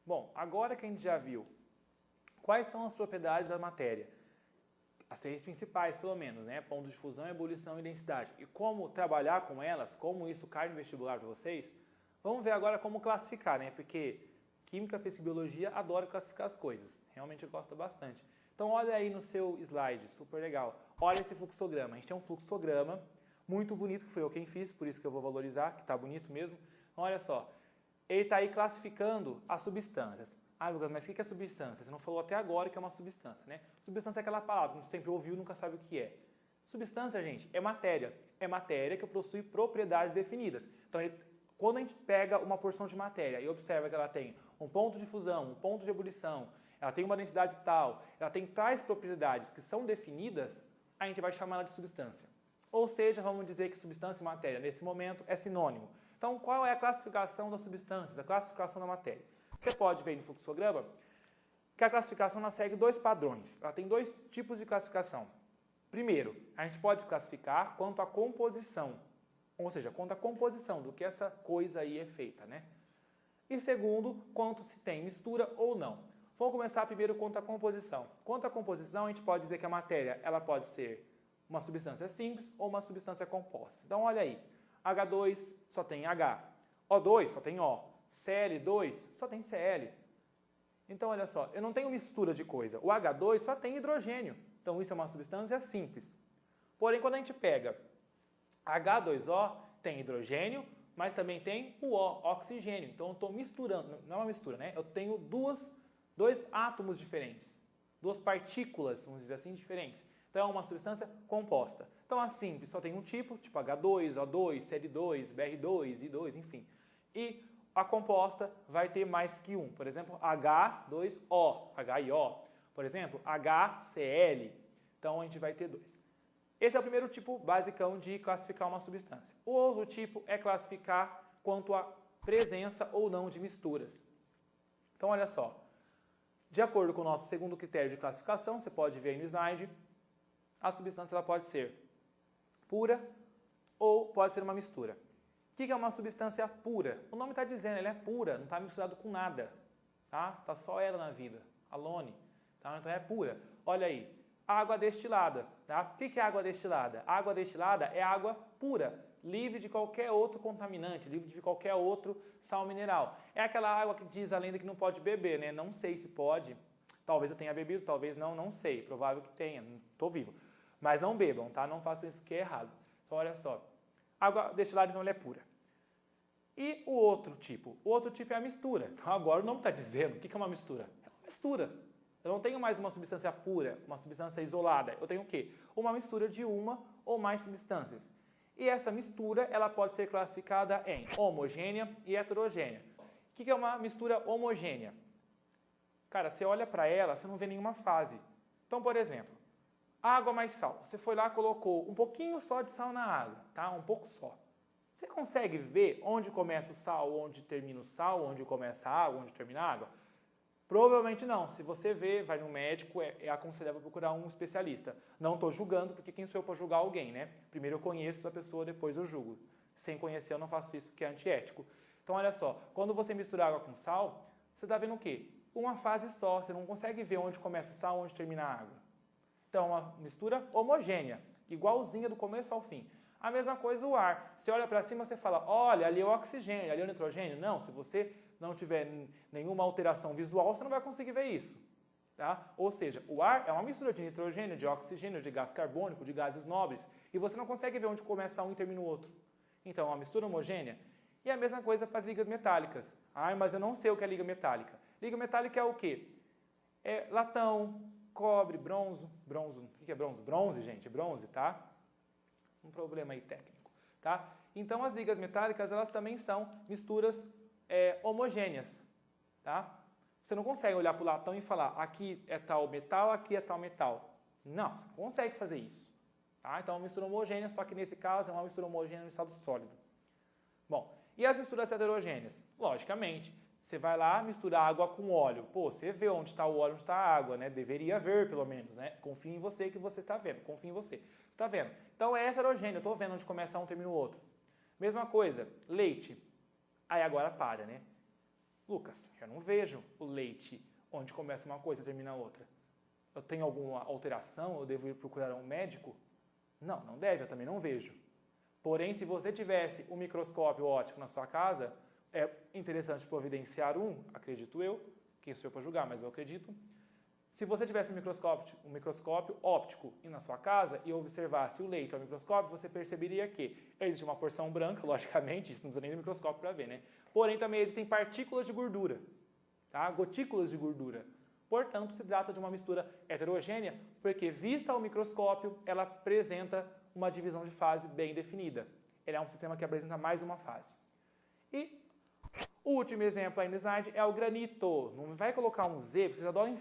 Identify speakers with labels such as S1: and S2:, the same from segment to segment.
S1: Bom, agora que a gente já viu quais são as propriedades da matéria, as três principais pelo menos, né? Ponto de fusão, ebulição e densidade, e como trabalhar com elas, como isso cai no vestibular para vocês, vamos ver agora como classificar, né? Porque Química, Física e Biologia adora classificar as coisas, realmente gosta bastante. Então olha aí no seu slide, super legal. Olha esse fluxograma, a gente tem um fluxograma muito bonito, que foi eu quem fiz, por isso que eu vou valorizar, que está bonito mesmo. Então, olha só, ele está aí classificando as substâncias. Ah, Lucas, mas o que é substância? Você não falou até agora que é uma substância, né? Substância é aquela palavra que a gente sempre ouviu e nunca sabe o que é. Substância, gente, é matéria. É matéria que possui propriedades definidas. Então, quando a gente pega uma porção de matéria e observa que ela tem um ponto de fusão, um ponto de ebulição, ela tem uma densidade tal, ela tem tais propriedades que são definidas, a gente vai chamar ela de substância. Ou seja, vamos dizer que substância e matéria, nesse momento, é sinônimo. Então, qual é a classificação das substâncias, a classificação da matéria? Você pode ver no fluxograma que a classificação ela segue dois padrões. Ela tem dois tipos de classificação. Primeiro, a gente pode classificar quanto à composição, ou seja, quanto à composição do que essa coisa aí é feita, né? E segundo, quanto se tem mistura ou não. Vamos começar primeiro quanto à composição. Quanto à composição, a gente pode dizer que a matéria ela pode ser uma substância simples ou uma substância composta. Então, olha aí, H2 só tem H, O2 só tem O, Cl2 só tem Cl. Então, olha só, eu não tenho mistura de coisa. O H2 só tem hidrogênio. Então, isso é uma substância simples. Porém, quando a gente pega H2O, tem hidrogênio, mas também tem o O, oxigênio. Então, eu estou misturando, não é uma mistura, né? Eu tenho dois átomos diferentes, duas partículas, vamos dizer assim, diferentes. Então, é uma substância composta. Então, a simples só tem um tipo H2, O2, Cl2, Br2, I2, enfim. E a composta vai ter mais que um. Por exemplo, H2O, HIO. Por exemplo, HCl. Então, a gente vai ter dois. Esse é o primeiro tipo basicão de classificar uma substância. O outro tipo é classificar quanto à presença ou não de misturas. Então, olha só. De acordo com o nosso segundo critério de classificação, você pode ver aí no slide, a substância ela pode ser pura ou pode ser uma mistura. O que é uma substância pura? O nome está dizendo, ela é pura, não está misturado com nada. Tá só ela na vida, alone. Tá? Então é pura. Olha aí, água destilada. Tá? O que é água destilada? Água destilada é água pura, livre de qualquer outro contaminante, livre de qualquer outro sal mineral. É aquela água que diz a lenda que não pode beber, né? Não sei se pode. Talvez eu tenha bebido, talvez não sei. Provável que tenha, não estou vivo. Mas não bebam, tá? Não façam isso que é errado. Então, olha só. Água destilada, então, ela é pura. E o outro tipo? O outro tipo é a mistura. Então, agora o nome está dizendo. O que é uma mistura? É uma mistura. Eu não tenho mais uma substância pura, uma substância isolada. Eu tenho o quê? Uma mistura de uma ou mais substâncias. E essa mistura, ela pode ser classificada em homogênea e heterogênea. O que é uma mistura homogênea? Cara, você olha para ela, você não vê nenhuma fase. Então, por exemplo, água mais sal. Você foi lá e colocou um pouquinho só de sal na água, tá? Um pouco só. Você consegue ver onde começa o sal, onde termina o sal, onde começa a água, onde termina a água? Provavelmente não. Se você vê, vai no médico, é aconselhável procurar um especialista. Não estou julgando, porque quem sou eu para julgar alguém, né? Primeiro eu conheço a pessoa, depois eu julgo. Sem conhecer eu não faço isso, que é antiético. Então, olha só, quando você mistura água com sal, você está vendo o quê? Uma fase só, você não consegue ver onde começa o sal, onde termina a água. Então, uma mistura homogênea, igualzinha do começo ao fim. A mesma coisa o ar. Você olha para cima, você fala, olha, ali é o oxigênio, ali é o nitrogênio. Não, se você não tiver nenhuma alteração visual, você não vai conseguir ver isso. Tá? Ou seja, o ar é uma mistura de nitrogênio, de oxigênio, de gás carbônico, de gases nobres, e você não consegue ver onde começa um e termina o outro. Então, é uma mistura homogênea. E a mesma coisa para as ligas metálicas. Ah, mas eu não sei o que é liga metálica. Liga metálica é o quê? É latão, cobre, bronze. O que é bronze? Bronze, gente, bronze, tá? Um problema aí técnico, tá? Então, as ligas metálicas, elas também são misturas homogêneas, tá? Você não consegue olhar para o latão e falar, aqui é tal metal, aqui é tal metal. Não, você não consegue fazer isso, tá? Então, é uma mistura homogênea, só que nesse caso é uma mistura homogênea no estado sólido. Bom, e as misturas heterogêneas? Logicamente, você vai lá misturar água com óleo. Pô, você vê onde está o óleo, onde está a água, né? Deveria ver, pelo menos, né? Confia em você que você está vendo. Confia em você. Você está vendo? Então, é heterogêneo. Eu estou vendo onde começa um e termina o outro. Mesma coisa, leite. Aí agora para, né? Lucas, eu não vejo o leite onde começa uma coisa e termina a outra. Eu tenho alguma alteração? Eu devo ir procurar um médico? Não, não deve, eu também não vejo. Porém, se você tivesse um microscópio óptico na sua casa, é interessante providenciar acredito eu, quem sou eu para julgar, mas eu acredito. Se você tivesse um microscópio óptico na sua casa e observasse o leite ao microscópio, você perceberia que existe uma porção branca, logicamente, isso não precisa nem do microscópio para ver, né? Porém, também existem partículas de gordura, tá? Gotículas de gordura. Portanto, se trata de uma mistura heterogênea, porque vista ao microscópio, ela apresenta uma divisão de fase bem definida. Ele é um sistema que apresenta mais uma fase. E o último exemplo aí no slide é o granito. Não vai colocar um Z, vocês adoram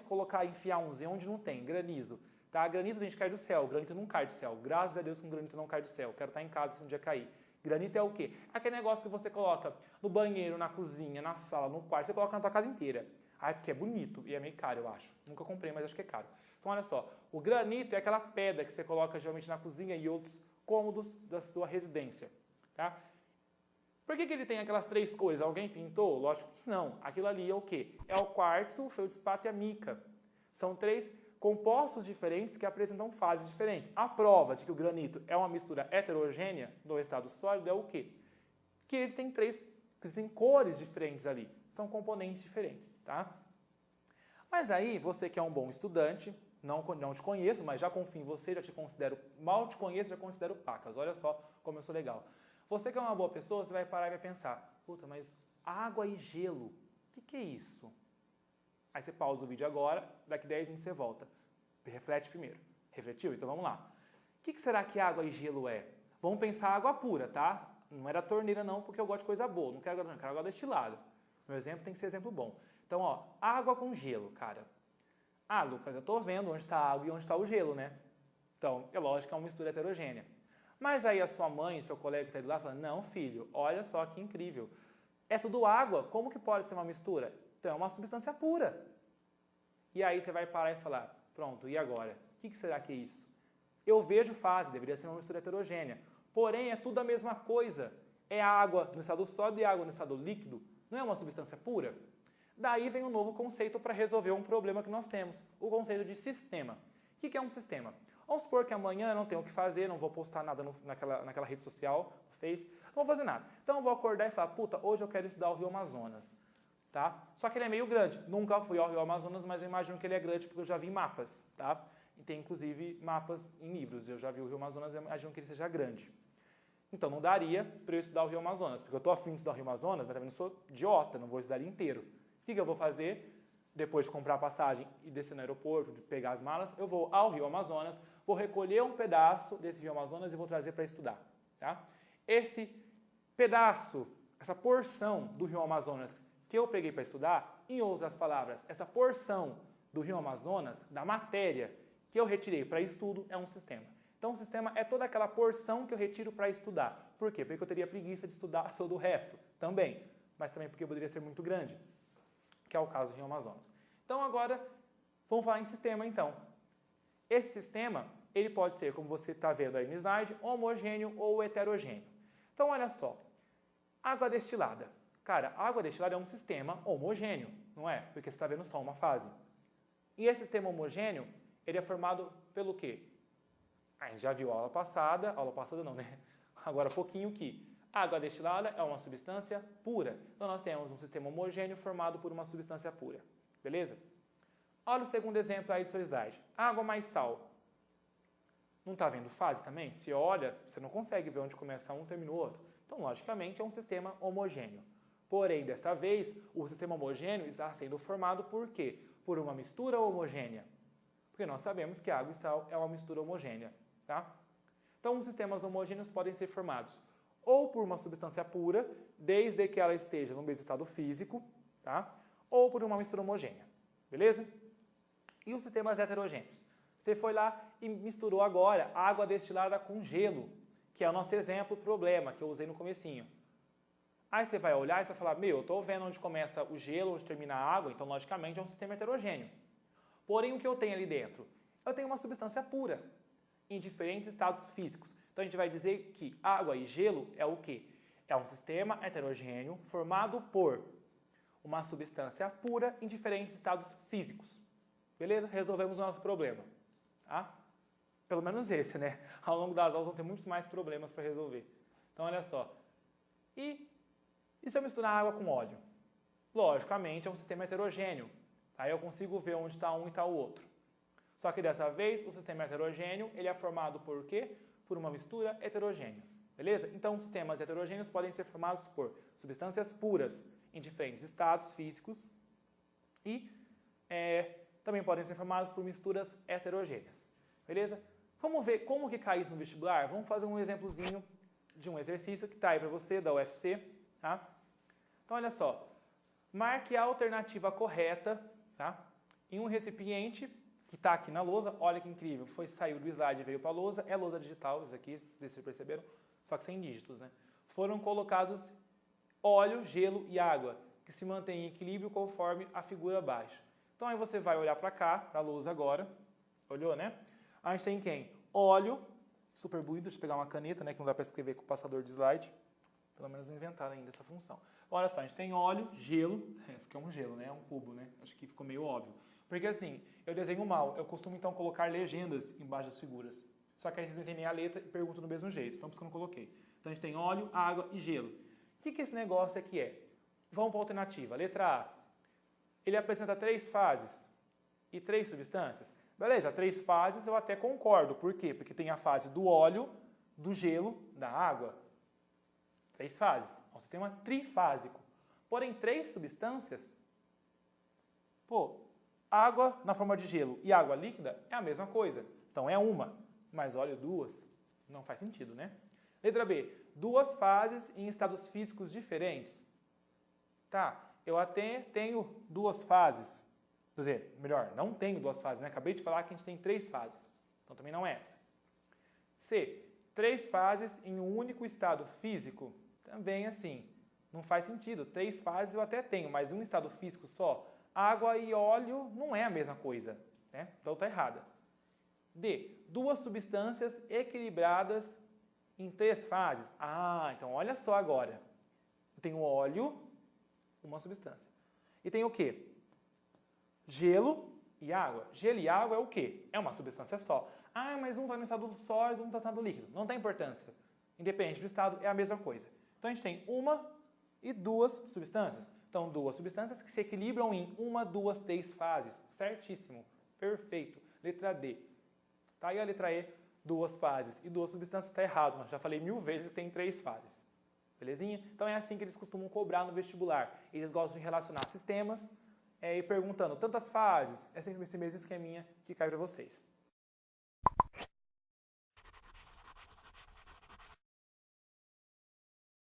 S1: enfiar um Z onde não tem, granizo. Tá? Granizo a gente cai do céu, granito não cai do céu. Graças a Deus que um granito não cai do céu. Quero estar em casa se um dia cair. Granito é o quê? Aquele negócio que você coloca no banheiro, na cozinha, na sala, no quarto, você coloca na tua casa inteira. Ah, porque é bonito e é meio caro, eu acho. Nunca comprei, mas acho que é caro. Então, olha só. O granito é aquela pedra que você coloca geralmente na cozinha e outros cômodos da sua residência. Tá? Por que ele tem aquelas 3 cores? Alguém pintou? Lógico que não. Aquilo ali é o quê? É o quartzo, o feldspato e a mica. São 3 compostos diferentes que apresentam fases diferentes. A prova de que o granito é uma mistura heterogênea no estado sólido é o quê? Que existem cores diferentes ali. São componentes diferentes, tá? Mas aí, você que é um bom estudante, não te conheço, mas já confio em você, já te considero, mal te conheço, já considero pacas. Olha só como eu sou legal. Você que é uma boa pessoa, você vai parar e vai pensar, puta, mas água e gelo, o que é isso? Aí você pausa o vídeo agora, daqui 10 minutos você volta. Reflete primeiro. Refletiu? Então vamos lá. O que será que água e gelo é? Vamos pensar água pura, tá? Não é da torneira não, porque eu gosto de coisa boa, não quero água destilada. Meu exemplo tem que ser exemplo bom. Então, ó, água com gelo, cara. Ah, Lucas, eu tô vendo onde está a água e onde está o gelo, né? Então, é lógico que é uma mistura heterogênea. Mas aí a sua mãe, seu colega que está de lá, fala, não, filho, olha só que incrível. É tudo água, como que pode ser uma mistura? Então é uma substância pura. E aí você vai parar e falar, pronto, e agora? O que será que é isso? Eu vejo fase, deveria ser uma mistura heterogênea. Porém, é tudo a mesma coisa. É água no estado sólido e água no estado líquido. Não é uma substância pura? Daí vem um novo conceito para resolver um problema que nós temos, o conceito de sistema. O que é um sistema? Vamos supor que amanhã eu não tenho o que fazer, não vou postar nada naquela rede social, no Face, não vou fazer nada. Então eu vou acordar e falar, puta, hoje eu quero estudar o Rio Amazonas. Tá? Só que ele é meio grande. Nunca fui ao Rio Amazonas, mas eu imagino que ele é grande porque eu já vi mapas. Tá? E tem inclusive mapas em livros. Eu já vi o Rio Amazonas e imagino que ele seja grande. Então não daria para eu estudar o Rio Amazonas, porque eu estou afim de estudar o Rio Amazonas, mas também não sou idiota, não vou estudar ele inteiro. O que eu vou fazer? Depois de comprar a passagem e descer no aeroporto, de pegar as malas, eu vou ao Rio Amazonas, vou recolher um pedaço desse Rio Amazonas e vou trazer para estudar. Tá? Esse pedaço, essa porção do Rio Amazonas que eu peguei para estudar, em outras palavras, essa porção do Rio Amazonas, da matéria que eu retirei para estudo, é um sistema. Então, o sistema é toda aquela porção que eu retiro para estudar. Por quê? Porque eu teria preguiça de estudar todo o resto também, mas também porque poderia ser muito grande, que é o caso do Rio Amazonas. Então, agora, vamos falar em sistema, então. Esse sistema, ele pode ser, como você está vendo aí no slide, homogêneo ou heterogêneo. Então, olha só, água destilada. Cara, a água destilada é um sistema homogêneo, não é? Porque você está vendo só uma fase. E esse sistema homogêneo, ele é formado pelo quê? A gente já viu a aula passada não, né? Agora há pouquinho que água destilada é uma substância pura. Então nós temos um sistema homogêneo formado por uma substância pura. Beleza? Olha o segundo exemplo aí do seu slide. Água mais sal. Não está vendo fase também? Se olha, você não consegue ver onde começa um e termina o outro. Então, logicamente, é um sistema homogêneo. Porém, dessa vez, o sistema homogêneo está sendo formado por quê? Por uma mistura homogênea. Porque nós sabemos que água e sal é uma mistura homogênea. Tá? Então, os sistemas homogêneos podem ser formados ou por uma substância pura, desde que ela esteja no mesmo estado físico, tá? Ou por uma mistura homogênea. Beleza? E os sistemas heterogêneos? Você foi lá e misturou agora água destilada com gelo, que é o nosso exemplo problema que eu usei no comecinho. Aí você vai olhar e você vai falar, eu estou vendo onde começa o gelo, onde termina a água, então logicamente é um sistema heterogêneo. Porém, o que eu tenho ali dentro? Eu tenho uma substância pura, em diferentes estados físicos. Então a gente vai dizer que água e gelo é o quê? É um sistema heterogêneo formado por uma substância pura em diferentes estados físicos. Beleza? Resolvemos o nosso problema. Tá? Pelo menos esse, né? Ao longo das aulas vão ter muitos mais problemas para resolver. Então, olha só. E se eu misturar água com óleo? Logicamente, é um sistema heterogêneo. Aí eu consigo ver onde está um e está o outro. Só que dessa vez, o sistema heterogêneo ele é formado por quê? Por uma mistura heterogênea. Beleza? Então, sistemas heterogêneos podem ser formados por substâncias puras em diferentes estados físicos e também podem ser formados por misturas heterogêneas. Beleza? Vamos ver como que cai isso no vestibular? Vamos fazer um exemplozinho de um exercício que está aí para você, da UFC. Tá? Então, olha só. Marque a alternativa correta, tá? Em um recipiente que está aqui na lousa. Olha que incrível. Saiu do slide e veio para a lousa. É lousa digital, isso aqui, vocês perceberam? Só que sem dígitos, né? Foram colocados óleo, gelo e água, que se mantém em equilíbrio conforme a figura abaixo. Então, aí você vai olhar para cá, para a lousa agora. Olhou, né? A gente tem quem? Óleo, super bonito, deixa eu pegar uma caneta, né, que não dá para escrever com o passador de slide. Pelo menos não inventaram ainda essa função. Olha só, a gente tem óleo, gelo, isso aqui é um gelo, né, é um cubo, né, acho que ficou meio óbvio. Porque assim, eu desenho mal, eu costumo então colocar legendas embaixo das figuras. Só que aí vocês entendem a letra e perguntam do mesmo jeito, então por isso que eu não coloquei. Então a gente tem óleo, água e gelo. O que esse negócio aqui é? Vamos para a alternativa. Letra A, ele apresenta 3 fases e 3 substâncias. Beleza, 3 fases eu até concordo. Por quê? Porque tem a fase do óleo, do gelo, da água. 3 fases. É um sistema trifásico. Porém, 3 substâncias, água na forma de gelo e água líquida é a mesma coisa. Então, é uma, mas óleo 2. Não faz sentido, né? Letra B. 2 fases em estados físicos diferentes. Tá, eu até tenho 2 fases. Quer dizer, melhor, não tenho 2 fases, né? Acabei de falar que a gente tem 3 fases. Então, também não é essa. C. 3 fases em um único estado físico. Também assim, não faz sentido. 3 fases eu até tenho, mas um estado físico só. Água e óleo não é a mesma coisa, né? Então, está errada. D. 2 substâncias equilibradas em 3 fases. Ah, então olha só agora. Eu tenho óleo, uma substância. E tem o quê? Gelo e água. Gelo e água é o quê? É uma substância só. Ah, mas um está no estado sólido, um está no estado líquido. Não tem importância. Independente do estado, é a mesma coisa. Então, a gente tem uma e 2 substâncias. Então, 2 substâncias que se equilibram em 1, 2, 3 fases. Certíssimo. Perfeito. Letra D. Tá aí a letra E, 2 fases. E 2 substâncias está errado. Mas já falei 1000 vezes que tem 3 fases. Belezinha? Então, é assim que eles costumam cobrar no vestibular. Eles gostam de relacionar sistemas e perguntando tantas fases. É sempre esse mesmo esqueminha que cai para vocês.